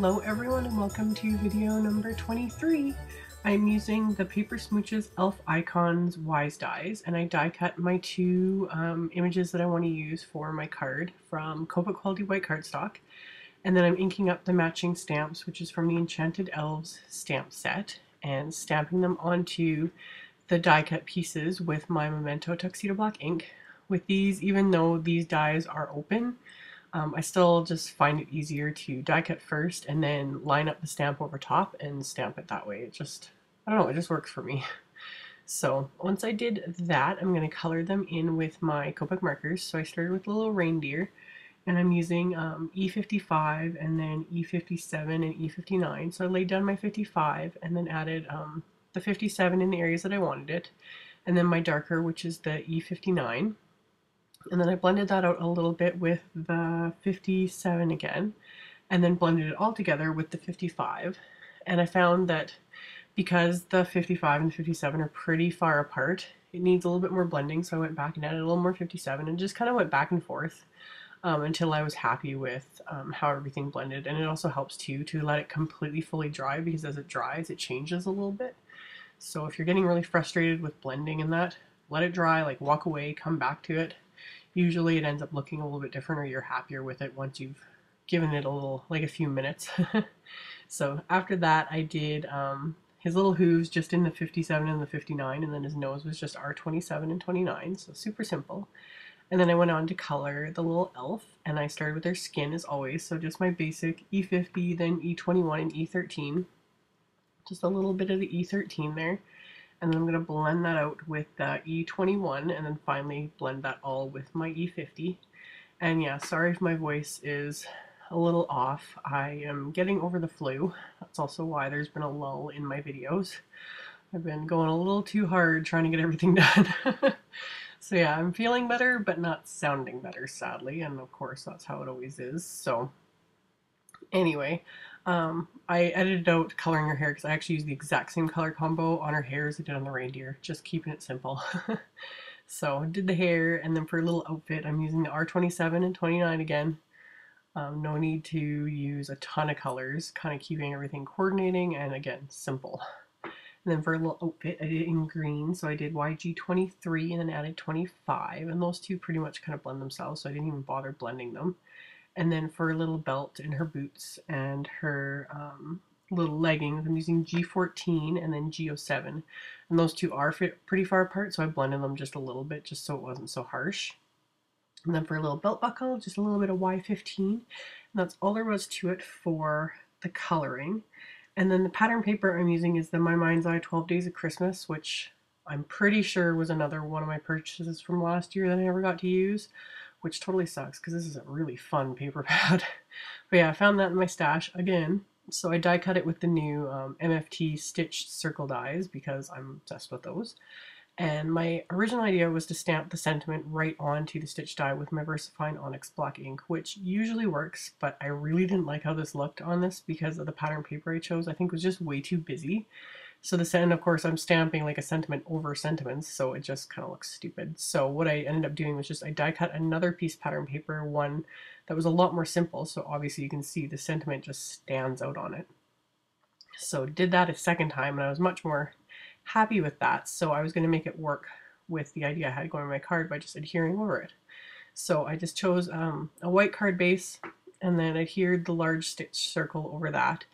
Hello everyone and welcome to video number 23. I'm using the Paper Smooches Elf Icons Wise Dies, and I die cut my two images that I want to use for my card from Copic quality white cardstock, and then I'm inking up the matching stamps, which is from the Enchanted Elves stamp set, and stamping them onto the die cut pieces with my Memento Tuxedo Black ink. With these, even though these dies are open, I still just find it easier to die cut first and then line up the stamp over top and stamp it that way. It just, I don't know, it just works for me. So once I did that, I'm going to color them in with my Copic markers. So I started with a little reindeer, and I'm using E55 and then E57 and E59. So I laid down my 55 and then added the 57 in the areas that I wanted it, and then my darker, which is the E59. And then I blended that out a little bit with the 57 again, and then blended it all together with the 55. And I found that because the 55 and the 57 are pretty far apart, it needs a little bit more blending, so I went back and added a little more 57 and just kind of went back and forth until I was happy with how everything blended. And it also helps too to let it completely fully dry, because as it dries it changes a little bit. So if you're getting really frustrated with blending and that, let it dry, like walk away, come back to it. Usually it ends up looking a little bit different, or you're happier with it once you've given it a little, like a few minutes. So after that I did his little hooves just in the 57 and the 59, and then his nose was just R27 and 29, so super simple. And then I went on to color the little elf, and I started with their skin as always, so just my basic E50, then E21 and E13. Just a little bit of the E13 there. And then I'm going to blend that out with E21, and then finally blend that all with my E50. And yeah, sorry if my voice is a little off. I am getting over the flu. That's also why there's been a lull in my videos. I've been going a little too hard trying to get everything done. So yeah, I'm feeling better, but not sounding better, sadly. And of course, that's how it always is. So anyway, I edited out coloring her hair because I actually used the exact same color combo on her hair as I did on the reindeer, just keeping it simple. So I did the hair, and then for a little outfit I'm using the R27 and 29 again. No need to use a ton of colors, kind of keeping everything coordinating and again simple. And then for a little outfit I did it in green, so I did YG23 and then added 25, and those two pretty much kind of blend themselves, so I didn't even bother blending them. And then for a little belt and her boots and her little leggings, I'm using G14 and then G07. And those two are pretty far apart, so I blended them just a little bit just so it wasn't so harsh. And then for a little belt buckle, just a little bit of Y15. And that's all there was to it for the coloring. And then the pattern paper I'm using is the My Mind's Eye 12 Days of Christmas, which I'm pretty sure was another one of my purchases from last year that I never got to use, which totally sucks because this is a really fun paper pad. But yeah, I found that in my stash again. So I die cut it with the new MFT stitched circle dies because I'm obsessed with those. And my original idea was to stamp the sentiment right onto the stitch die with my VersaFine Onyx black ink, which usually works, but I really didn't like how this looked on this because of the pattern paper I chose. I think it was just way too busy. So of course I'm stamping like a sentiment over sentiments, so it just kind of looks stupid. So what I ended up doing was just I die cut another piece of pattern paper, one that was a lot more simple, so obviously you can see the sentiment just stands out on it. So did that a second time, and I was much more happy with that, so I was going to make it work with the idea I had going on my card by just adhering over it. So I just chose a white card base and then adhered the large stitch circle over that.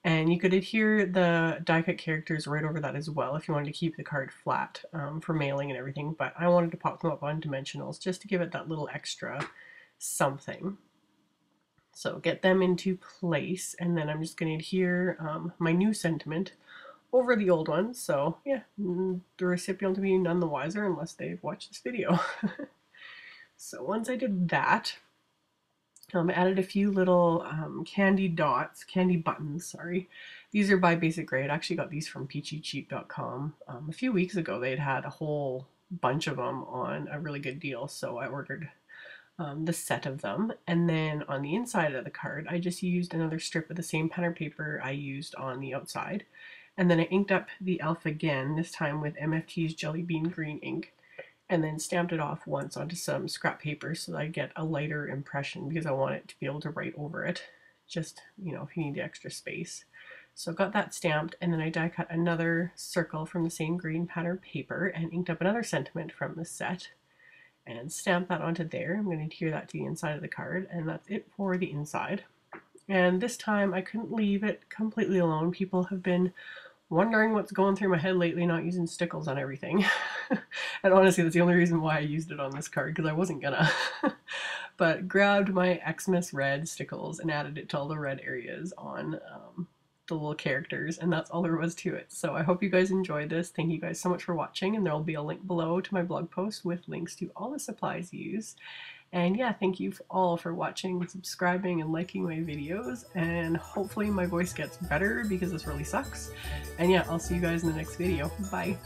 And you could adhere the die cut characters right over that as well if you wanted to keep the card flat for mailing and everything, but I wanted to pop them up on dimensionals just to give it that little extra something. So get them into place, and then I'm just going to adhere my new sentiment over the old one. So yeah, the recipient will be none the wiser unless they've watched this video. So once I did that, I added a few little candy buttons, sorry. These are by Basic Grey. I actually got these from peachycheap.com. A few weeks ago they had a whole bunch of them on a really good deal, so I ordered the set of them. And then on the inside of the card I just used another strip of the same pattern paper I used on the outside. And then I inked up the elf again, this time with MFT's Jelly Bean Green ink, and then stamped it off once onto some scrap paper so that I get a lighter impression because I want it to be able to write over it. just, you know, if you need the extra space. So got that stamped, and then I die cut another circle from the same green pattern paper and inked up another sentiment from the set and stamped that onto there. I'm going to adhere that to the inside of the card, and that's it for the inside. And this time I couldn't leave it completely alone. People have been wondering what's going through my head lately, not using stickles on everything. And honestly, that's the only reason why I used it on this card, because I wasn't gonna. But grabbed my Xmas red stickles and added it to all the red areas on the little characters, and that's all there was to it. So I hope you guys enjoyed this. Thank you guys so much for watching, and there will be a link below to my blog post with links to all the supplies used. And yeah, thank you all for watching, subscribing, and liking my videos, and hopefully my voice gets better because this really sucks. And yeah, I'll see you guys in the next video. Bye!